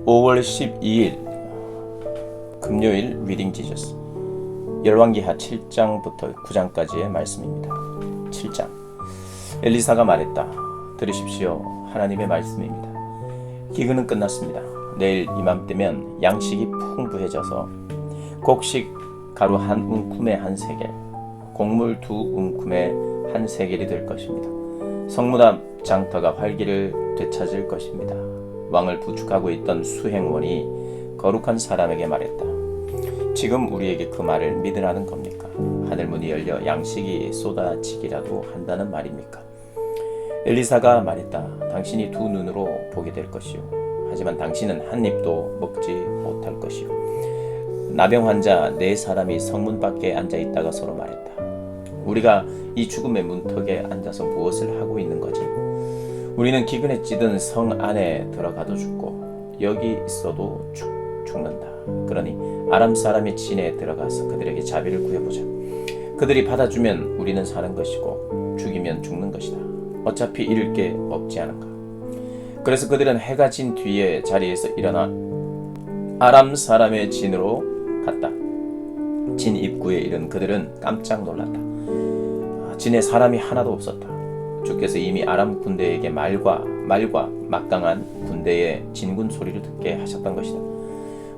5월 12일 금요일 리딩 지저스 열왕기하 7장부터 9장까지의 말씀입니다. 7장 엘리사가 말했다. 들으십시오. 하나님의 말씀입니다. 기근은 끝났습니다. 내일 이맘때면 양식이 풍부해져서 곡식 가루 한 움큼에 한 세겔, 곡물 두 움큼에 한 세겔이 될 것입니다. 성문앞 장터가 활기를 되찾을 것입니다. 왕을 부축하고 있던 수행원이 거룩한 사람에게 말했다. 지금 우리에게 그 말을 믿으라는 겁니까? 하늘문이 열려 양식이 쏟아지기라도 한다는 말입니까? 엘리사가 말했다. 당신이 두 눈으로 보게 될 것이요. 하지만 당신은 한 입도 먹지 못할 것이요. 나병 환자 4사람이 성문 밖에 앉아있다가 서로 말했다. 우리가 이 죽음의 문턱에 앉아서 무엇을 하고 있는 거지? 우리는 기근에 찌든 성 안에 들어가도 죽고 여기 있어도 죽는다. 그러니 아람 사람의 진에 들어가서 그들에게 자비를 구해보자. 그들이 받아주면 우리는 사는 것이고 죽이면 죽는 것이다. 어차피 잃을 게 없지 않은가. 그래서 그들은 해가 진 뒤에 자리에서 일어나 아람 사람의 진으로 갔다. 진 입구에 이른 그들은 깜짝 놀랐다. 진에 사람이 하나도 없었다. 주께서 이미 아람 군대에게 말과 막강한 군대의 진군 소리를 듣게 하셨던 것이다.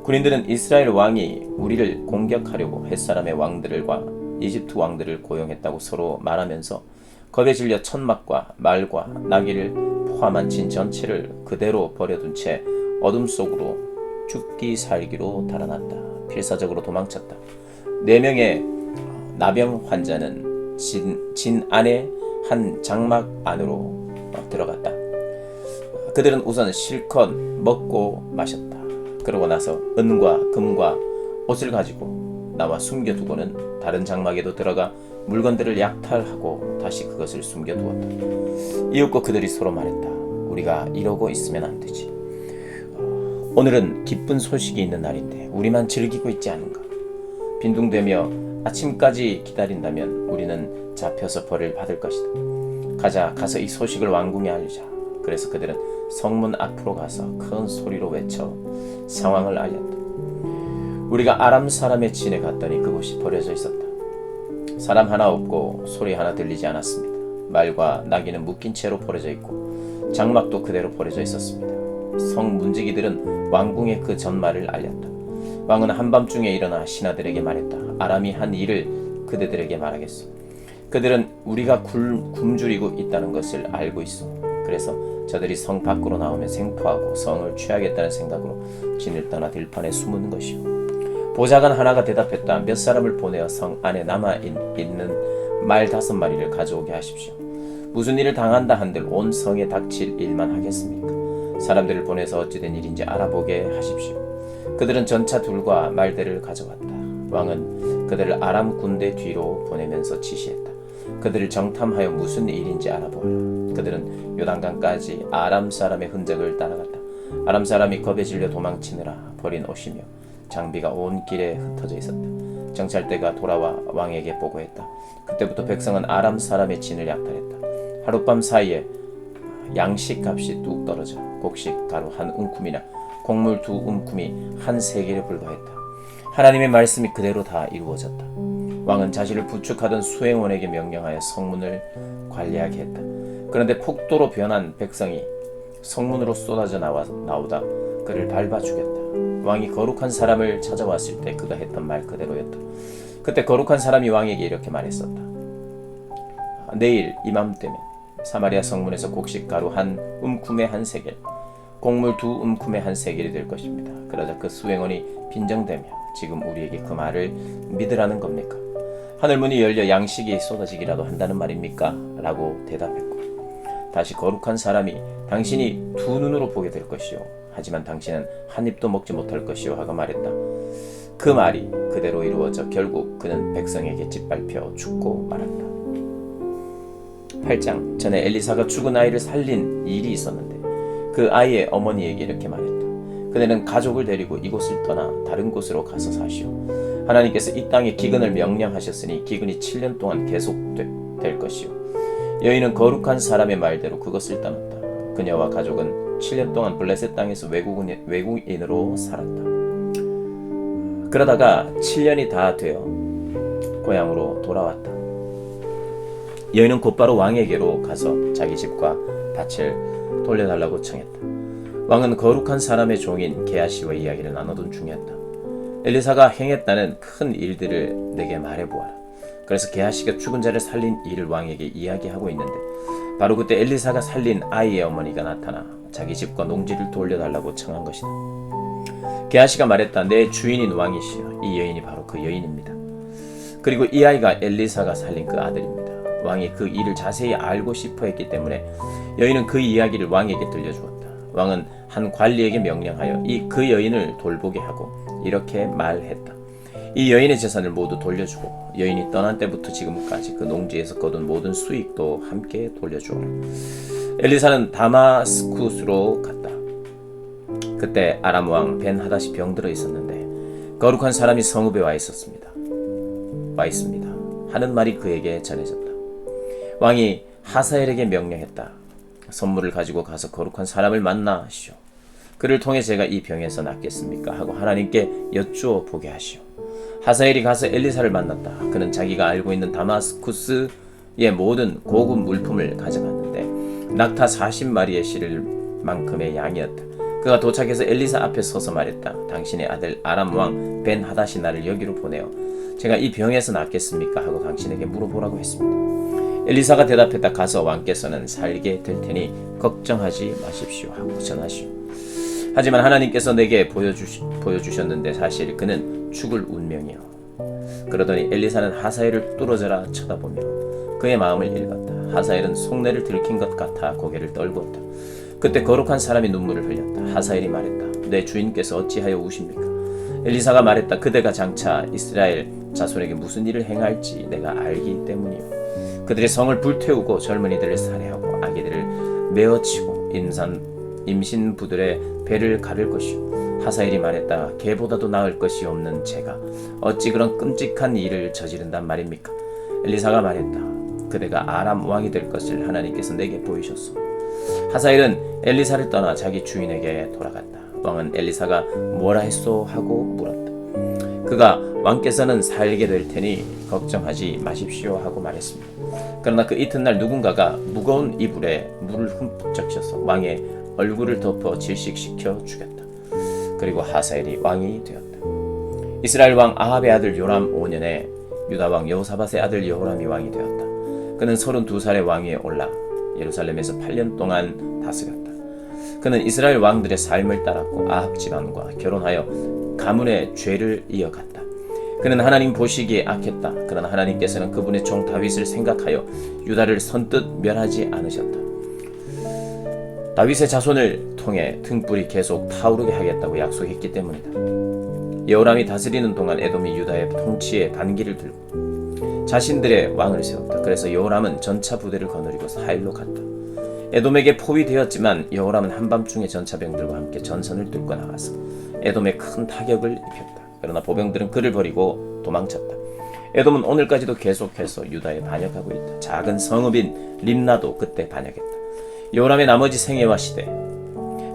군인들은 이스라엘 왕이 우리를 공격하려고 햇사람의 왕들과 이집트 왕들을 고용했다고 서로 말하면서 겁에 질려 천막과 말과 나귀를 포함한 진 전체를 그대로 버려둔 채 어둠 속으로 죽기 살기로 달아났다. 필사적으로 도망쳤다. 4명의 나병 환자는 진 안에 한 장막 안으로 들어갔다. 그들은 우선 실컷 먹고 마셨다. 그러고 나서 은과 금과 옷을 가지고 나와 숨겨두고는 다른 장막에도 들어가 물건들을 약탈하고 다시 그것을 숨겨두었다. 이윽고 그들이 서로 말했다. 우리가 이러고 있으면 안 되지. 오늘은 기쁜 소식이 있는 날인데 우리만 즐기고 있지 않은가. 빈둥대며 아침까지 기다린다면 우리는 잡혀서 벌을 받을 것이다. 가서 이 소식을 왕궁에 알리자. 그래서 그들은 성문 앞으로 가서 큰 소리로 외쳐 상황을 알렸다. 우리가 아람 사람의 진에 갔더니 그곳이 버려져 있었다. 사람 하나 없고 소리 하나 들리지 않았습니다. 말과 나귀는 묶인 채로 버려져 있고 장막도 그대로 버려져 있었습니다. 성 문지기들은 왕궁에 그 전말을 알렸다. 왕은 한밤중에 일어나 신하들에게 말했다. 아람이 한 일을 그대들에게 말하겠소. 그들은 우리가 굶주리고 있다는 것을 알고 있어. 그래서 저들이 성 밖으로 나오면 생포하고 성을 취하겠다는 생각으로 진을 떠나 들판에 숨은 것이요. 보좌관 하나가 대답했다. 몇 사람을 보내어 성 안에 남아있는 말 5마리를 가져오게 하십시오. 무슨 일을 당한다 한들 온 성에 닥칠 일만 하겠습니까? 사람들을 보내서 어찌된 일인지 알아보게 하십시오. 그들은 전차 둘과 말대를 가져왔다. 왕은 그들을 아람 군대 뒤로 보내면서 지시했다. 그들을 정탐하여 무슨 일인지 알아보아라. 그들은 요단강까지 아람 사람의 흔적을 따라갔다. 아람 사람이 겁에 질려 도망치느라 버린 옷이며 장비가 온 길에 흩어져 있었다. 정찰대가 돌아와 왕에게 보고했다. 그때부터 백성은 아람 사람의 진을 약탈했다. 하룻밤 사이에 양식 값이 뚝 떨어져 곡식 가루 한 움큼이나 곡물 2 움큼이 한 세겔에 불과했다. 하나님의 말씀이 그대로 다 이루어졌다. 왕은 자신을 부축하던 수행원에게 명령하여 성문을 관리하게 했다. 그런데 폭도로 변한 백성이 성문으로 쏟아져 나오다 그를 밟아 죽였다. 왕이 거룩한 사람을 찾아왔을 때 그가 했던 말 그대로였다. 그때 거룩한 사람이 왕에게 이렇게 말했었다. 내일 이맘때면 사마리아 성문에서 곡식 가루 한 움큼에 한 세겔, 곡물 2 움큼에 한 세겔이 될 것입니다. 그러자 그 수행원이 빈정대며 지금 우리에게 그 말을 믿으라는 겁니까? 하늘문이 열려 양식이 쏟아지기라도 한다는 말입니까? 라고 대답했고 다시 거룩한 사람이 당신이 2 눈으로 보게 될 것이요. 하지만 당신은 한 입도 먹지 못할 것이요 하고 말했다. 그 말이 그대로 이루어져 결국 그는 백성에게 짓밟혀 죽고 말았다. 8장 전에 엘리사가 죽은 아이를 살린 일이 있었는데 그 아이의 어머니에게 이렇게 말했다. 그대는 가족을 데리고 이곳을 떠나 다른 곳으로 가서 사시오. 하나님께서 이 땅에 기근을 명령하셨으니 기근이 7년 동안 계속될 것이오. 여인은 거룩한 사람의 말대로 그것을 떠났다. 그녀와 가족은 7년 동안 블레셋 땅에서 외국인으로 살았다. 그러다가 7년이 다 되어 고향으로 돌아왔다. 여인은 곧바로 왕에게로 가서 자기 집과 밭을 돌려달라고 청했다. 왕은 거룩한 사람의 종인 게하시와 이야기를 나누던 중이었다. 엘리사가 행했다는 큰 일들을 내게 말해보아라. 그래서 게하시가 죽은 자를 살린 일을 왕에게 이야기하고 있는데 바로 그때 엘리사가 살린 아이의 어머니가 나타나 자기 집과 농지를 돌려달라고 청한 것이다. 게하시가 말했다. 내 주인인 왕이시여. 이 여인이 바로 그 여인입니다. 그리고 이 아이가 엘리사가 살린 그 아들입니다. 왕이 그 일을 자세히 알고 싶어 했기 때문에 여인은 그 이야기를 왕에게 들려주었다. 왕은 한 관리에게 명령하여 그 여인을 돌보게 하고 이렇게 말했다. 이 여인의 재산을 모두 돌려주고 여인이 떠난 때부터 지금까지 그 농지에서 거둔 모든 수익도 함께 돌려주어라. 엘리사는 다마스쿠스로 갔다. 그때 아람 왕 벤하닷이 병들어 있었는데 거룩한 사람이 성읍에 와 있습니다. 하는 말이 그에게 전해졌다. 왕이 하사엘에게 명령했다. 선물을 가지고 가서 거룩한 사람을 만나시오. 그를 통해 제가 이 병에서 낫겠습니까? 하고 하나님께 여쭈어 보게 하시오. 하사엘이 가서 엘리사를 만났다. 그는 자기가 알고 있는 다마스쿠스의 모든 고급 물품을 가져갔는데 낙타 40마리에 실을 만큼의 양이었다. 그가 도착해서 엘리사 앞에 서서 말했다. 당신의 아들 아람 왕 벤하닷이 나를 여기로 보내어 제가 이 병에서 낫겠습니까? 하고 당신에게 물어보라고 했습니다. 엘리사가 대답했다. 가서 왕께서는 살게 될 테니 걱정하지 마십시오 하고 전하시오. 하지만 하나님께서 내게 보여주셨는데 사실 그는 죽을 운명이요. 그러더니 엘리사는 하사엘을 뚫어져라 쳐다보며 그의 마음을 읽었다. 하사엘은 속내를 들킨 것 같아 고개를 떨구었다. 그때 거룩한 사람이 눈물을 흘렸다. 하사엘이 말했다. 내 주인께서 어찌하여 우십니까? 엘리사가 말했다. 그대가 장차 이스라엘 자손에게 무슨 일을 행할지 내가 알기 때문이요. 그들의 성을 불태우고 젊은이들을 살해하고 아기들을 메어치고 임신부들의 배를 가를 것이요. 하사엘이 말했다. 개보다도 나을 것이 없는 제가 어찌 그런 끔찍한 일을 저지른단 말입니까? 엘리사가 말했다. 그대가 아람 왕이 될 것을 하나님께서 내게 보이셨소. 하사엘은 엘리사를 떠나 자기 주인에게 돌아갔다. 왕은 엘리사가 뭐라 했소? 하고 물었다. 그가 왕께서는 살게 될 테니 걱정하지 마십시오 하고 말했습니다. 그러나 그 이튿날 누군가가 무거운 이불에 물을 흠뻑 적셔서 왕의 얼굴을 덮어 질식시켜 죽였다. 그리고 하사엘이 왕이 되었다. 이스라엘 왕 아합의 아들 요람 5년에 유다 왕 여호사밧의 아들 여호람이 왕이 되었다. 그는 32살의 왕위에 올라 예루살렘에서 8년 동안 다스렸다. 그는 이스라엘 왕들의 삶을 따랐고 아합 집안과 결혼하여 가문의 죄를 이어갔다. 그는 하나님 보시기에 악했다. 그러나 하나님께서는 그분의 종 다윗을 생각하여 유다를 선뜻 멸하지 않으셨다. 다윗의 자손을 통해 등불이 계속 타오르게 하겠다고 약속했기 때문이다. 여호람이 다스리는 동안 에돔이 유다의 통치에 반기를 들고 자신들의 왕을 세웠다. 그래서 여호람은 전차 부대를 거느리고 사일로 갔다. 에돔에게 포위되었지만 여호람은 한밤중에 전차병들과 함께 전선을 뚫고 나가서 에돔에 큰 타격을 입혔다. 그러나 보병들은 그를 버리고 도망쳤다. 에돔은 오늘까지도 계속해서 유다에 반역하고 있다. 작은 성읍인 림나도 그때 반역했다. 여호람의 나머지 생애와 시대,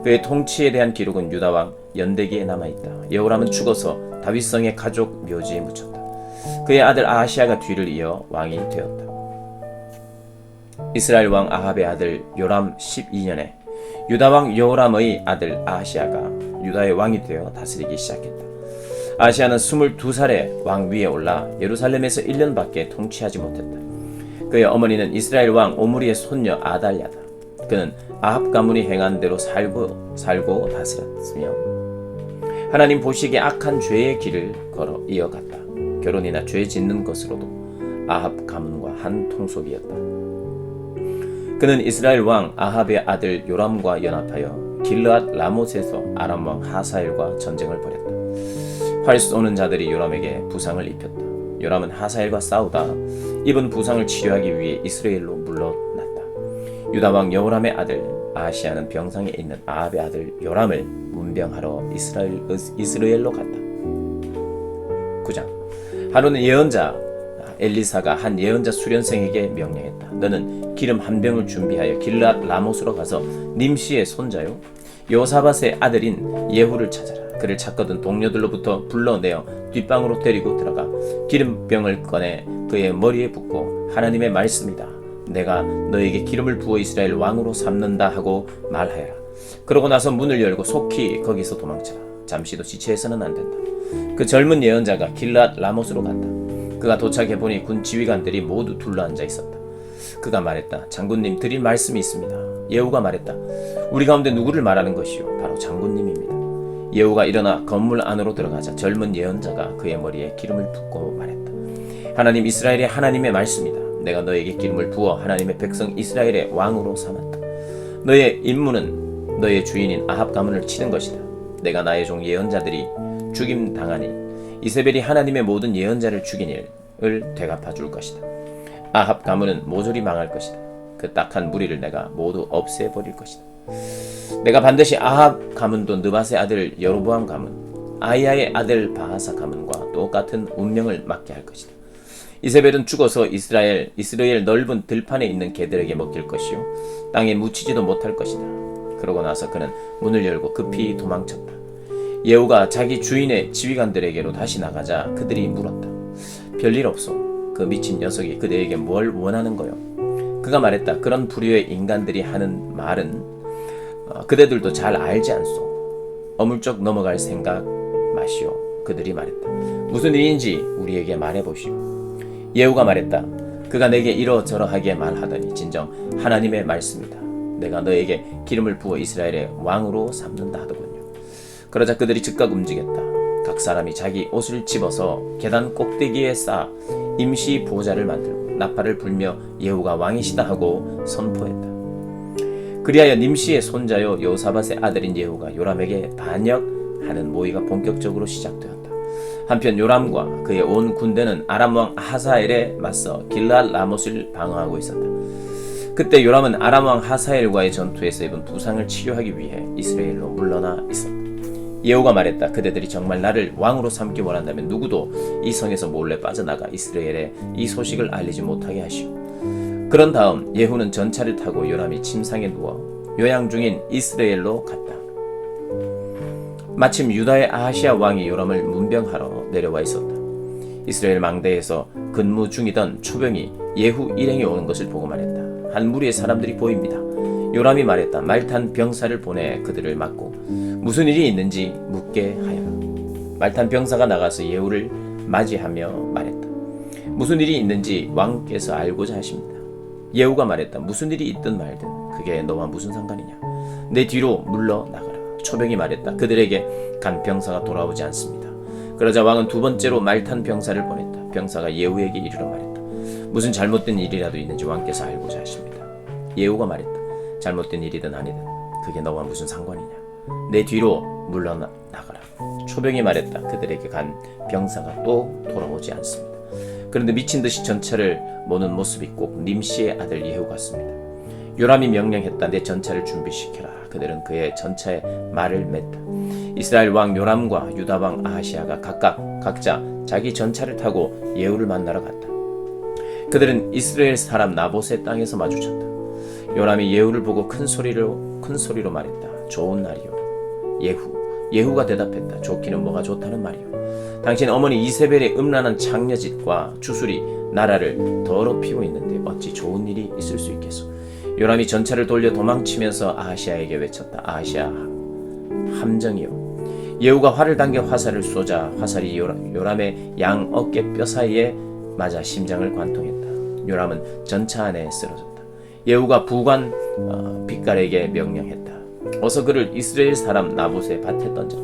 그의 통치에 대한 기록은 유다왕 연대기에 남아있다. 여호람은 죽어서 다윗성의 가족 묘지에 묻혔다. 그의 아들 아하시아가 뒤를 이어 왕이 되었다. 이스라엘 왕 아합의 아들 요람 12년에 유다왕 여호람의 아들 아하시아가 유다의 왕이 되어 다스리기 시작했다. 아하시아는 22살에 왕 위에 올라 예루살렘에서 1년밖에 통치하지 못했다. 그의 어머니는 이스라엘 왕 오므리의 손녀 아달랴다. 그는 아합 가문이 행한 대로 살고 다스렸으며 하나님 보시기에 악한 죄의 길을 걸어 이어갔다. 결혼이나 죄 짓는 것으로도 아합 가문과 한 통속이었다. 그는 이스라엘 왕 아합의 아들 요람과 연합하여 길르앗 라못에서 아람 왕 하사엘과 전쟁을 벌였다. 활 쏘는 자들이 요람에게 부상을 입혔다. 요람은 하사엘과 싸우다 입은 부상을 치료하기 위해 이스라엘로 물러났다. 유다 왕 여호람의 아들 아하시아는 병상에 있는 아합의 아들 요람을 문병하러 이스라엘로 갔다. 9장. 하루는 예언자 엘리사가 한 예언자 수련생에게 명령했다. 너는 기름 한 병을 준비하여 길르앗 라못으로 가서 님시의 손자요 요사밧의 아들인 예후를 찾아라. 그를 찾거든 동료들로부터 불러내어 뒷방으로 데리고 들어가 기름병을 꺼내 그의 머리에 붓고 하나님의 말씀이다. 내가 너에게 기름을 부어 이스라엘 왕으로 삼는다 하고 말하여라. 그러고 나서 문을 열고 속히 거기서 도망쳐라. 잠시도 지체해서는 안 된다. 그 젊은 예언자가 길앗 라못으로 간다. 그가 도착해보니 군 지휘관들이 모두 둘러앉아 있었다. 그가 말했다. 장군님, 드릴 말씀이 있습니다. 예후가 말했다. 우리 가운데 누구를 말하는 것이요? 바로 장군님입니다. 예후가 일어나 건물 안으로 들어가자 젊은 예언자가 그의 머리에 기름을 붓고 말했다. 하나님 이스라엘의 하나님의 말씀이다. 내가 너에게 기름을 부어 하나님의 백성 이스라엘의 왕으로 삼았다. 너의 임무는 너의 주인인 아합 가문을 치는 것이다. 내가 나의 종 예언자들이 죽임 당하니 이세벨이 하나님의 모든 예언자를 죽인 일을 되갚아 줄 것이다. 아합 가문은 모조리 망할 것이다. 그 딱한 무리를 내가 모두 없애버릴 것이다. 내가 반드시 아합 가문도 느밧의 아들 여로보암 가문, 아히야의 아들 바하사 가문과 똑같은 운명을 맞게 할 것이다. 이세벨은 죽어서 이스라엘 넓은 들판에 있는 개들에게 먹힐 것이요 땅에 묻히지도 못할 것이다. 그러고 나서 그는 문을 열고 급히 도망쳤다. 예후가 자기 주인의 지휘관들에게로 다시 나가자 그들이 물었다. 별일 없소. 그 미친 녀석이 그대에게 뭘 원하는 거요? 그가 말했다. 그런 부류의 인간들이 하는 말은 그대들도 잘 알지 않소. 어물쩍 넘어갈 생각 마시오. 그들이 말했다. 무슨 일인지 우리에게 말해보시오. 예후가 말했다. 그가 내게 이러저러하게 말하더니 진정 하나님의 말씀이다. 내가 너에게 기름을 부어 이스라엘의 왕으로 삼는다 하더군요. 그러자 그들이 즉각 움직였다. 각 사람이 자기 옷을 집어서 계단 꼭대기에 쌓아 임시 보좌를 만들고 나팔을 불며 예후가 왕이시다 하고 선포했다. 그리하여 님시의 손자요 요사밧의 아들인 예후가 요람에게 반역하는 모의가 본격적으로 시작되었다. 한편 요람과 그의 온 군대는 아람 왕 하사엘에 맞서 길앗 라못을 방어하고 있었다. 그때 요람은 아람 왕 하사엘과의 전투에서 입은 부상을 치료하기 위해 이스라엘로 물러나 있었다. 예후가 말했다. 그대들이 정말 나를 왕으로 삼기 원한다면 누구도 이 성에서 몰래 빠져나가 이스라엘에 이 소식을 알리지 못하게 하시오. 그런 다음 예후는 전차를 타고 요람이 침상에 누워 요양 중인 이스라엘로 갔다. 마침 유다의 아하시아 왕이 요람을 문병하러 내려와 있었다. 이스라엘 망대에서 근무 중이던 초병이 예후 일행이 오는 것을 보고 말했다. 한 무리의 사람들이 보입니다. 요람이 말했다. 말탄 병사를 보내 그들을 막고 무슨 일이 있는지 묻게 하여라. 말탄 병사가 나가서 예후를 맞이하며 말했다. 무슨 일이 있는지 왕께서 알고자 하십니다. 예후가 말했다. 무슨 일이 있든 말든 그게 너와 무슨 상관이냐. 내 뒤로 물러나가라. 초병이 말했다. 그들에게 간 병사가 돌아오지 않습니다. 그러자 왕은 두 번째로 말탄 병사를 보냈다. 병사가 예후에게 이르러 말했다. 무슨 잘못된 일이라도 있는지 왕께서 알고자 하십니다. 예후가 말했다. 잘못된 일이든 아니든 그게 너와 무슨 상관이냐. 내 뒤로 물러나가라. 초병이 말했다. 그들에게 간 병사가 또 돌아오지 않습니다. 그런데 미친 듯이 전차를 모는 모습이 꼭 님시의 아들 예후 같습니다. 요람이 명령했다. 내 전차를 준비시켜라. 그들은 그의 전차에 말을 맸다. 이스라엘 왕 요람과 유다 왕 아하시아가 각자 자기 전차를 타고 예후를 만나러 갔다. 그들은 이스라엘 사람 나봇의 땅에서 마주쳤다. 요람이 예후를 보고 큰 소리로 말했다. 좋은 날이요. 예후가 대답했다. 좋기는 뭐가 좋다는 말이요. 당신 어머니 이세벨의 음란한 창녀짓과 주술이 나라를 더럽히고 있는데 어찌 좋은 일이 있을 수 있겠소. 요람이 전차를 돌려 도망치면서 아하시아에게 외쳤다. 아하시아, 함정이요. 예후가 활을 당겨 화살을 쏘자 화살이 요람의 양 어깨 뼈 사이에 맞아 심장을 관통했다. 요람은 전차 안에 쓰러졌다. 예후가 부관 빛깔에게 명령했다. 어서 그를 이스라엘 사람 나봇의 밭에 던져라.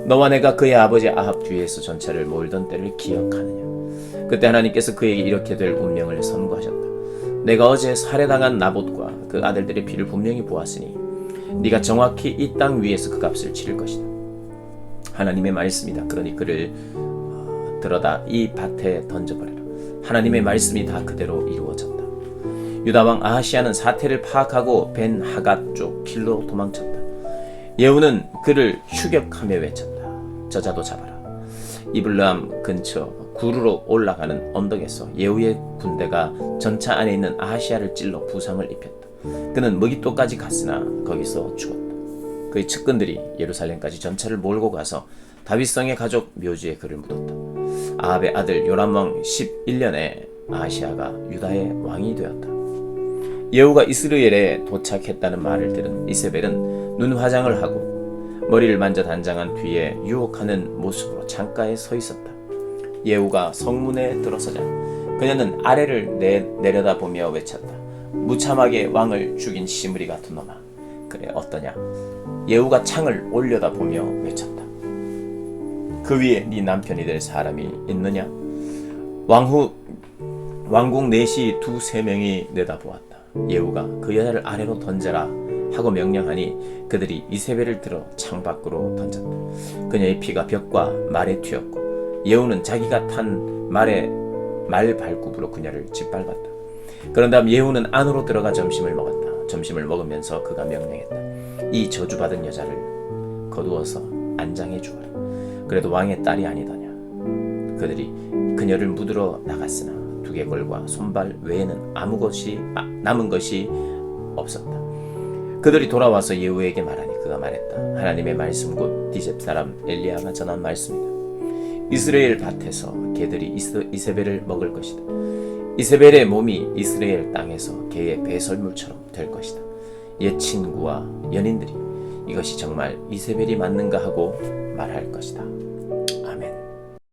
너와 내가 그의 아버지 아합 뒤에서 전차를 몰던 때를 기억하느냐. 그때 하나님께서 그에게 이렇게 될 운명을 선고하셨다. 내가 어제 살해당한 나봇과 그 아들들의 피를 분명히 보았으니 네가 정확히 이 땅 위에서 그 값을 치를 것이다. 하나님의 말씀이다. 그러니 그를 들어다 이 밭에 던져버려라. 하나님의 말씀이 다 그대로 이루어졌다. 유다왕 아하시아는 사태를 파악하고 벤 하갓 쪽 길로 도망쳤다. 예후는 그를 추격하며 외쳤다. 저자도 잡아라. 이블람 근처 구르로 올라가는 언덕에서 예후의 군대가 전차 안에 있는 아하시아를 찔러 부상을 입혔다. 그는 무기토까지 갔으나 거기서 죽었다. 그의 측근들이 예루살렘까지 전차를 몰고 가서 다윗성의 가족 묘지에 그를 묻었다. 아합의 아들 요람왕 11년에 아하시아가 유다의 왕이 되었다. 예후가 이스라엘에 도착했다는 말을 들은 이세벨은 눈 화장을 하고 머리를 만져 단장한 뒤에 유혹하는 모습으로 창가에 서 있었다. 예후가 성문에 들어서자 그녀는 아래를 내려다보며 외쳤다. 무참하게 왕을 죽인 시므리 같은 놈아. 그래 어떠냐? 예후가 창을 올려다보며 외쳤다. 그 위에 네 남편이 될 사람이 있느냐? 왕궁 내시 두세 명이 내다보았다. 예후가 그 여자를 아래로 던져라 하고 명령하니 그들이 이세벨을 들어 창밖으로 던졌다. 그녀의 피가 벽과 말에 튀었고 예후는 자기가 탄 말 발굽으로 그녀를 짓밟았다. 그런 다음 예후는 안으로 들어가 점심을 먹었다. 점심을 먹으면서 그가 명령했다. 이 저주받은 여자를 거두어서 안장해 주어라. 그래도 왕의 딸이 아니더냐. 그들이 그녀를 묻으러 나갔으나 두개골과 손발 외에는 남은 것이 없었다. 그들이 돌아와서 예후에게 말하니 그가 말했다. 하나님의 말씀 곧 디셉 사람 엘리야가 전한 말씀이다. 이스라엘 밭에서 개들이 이세벨을 먹을 것이다. 이세벨의 몸이 이스라엘 땅에서 개의 배설물처럼 될 것이다. 옛 친구와 연인들이 이것이 정말 이세벨이 맞는가 하고 말할 것이다.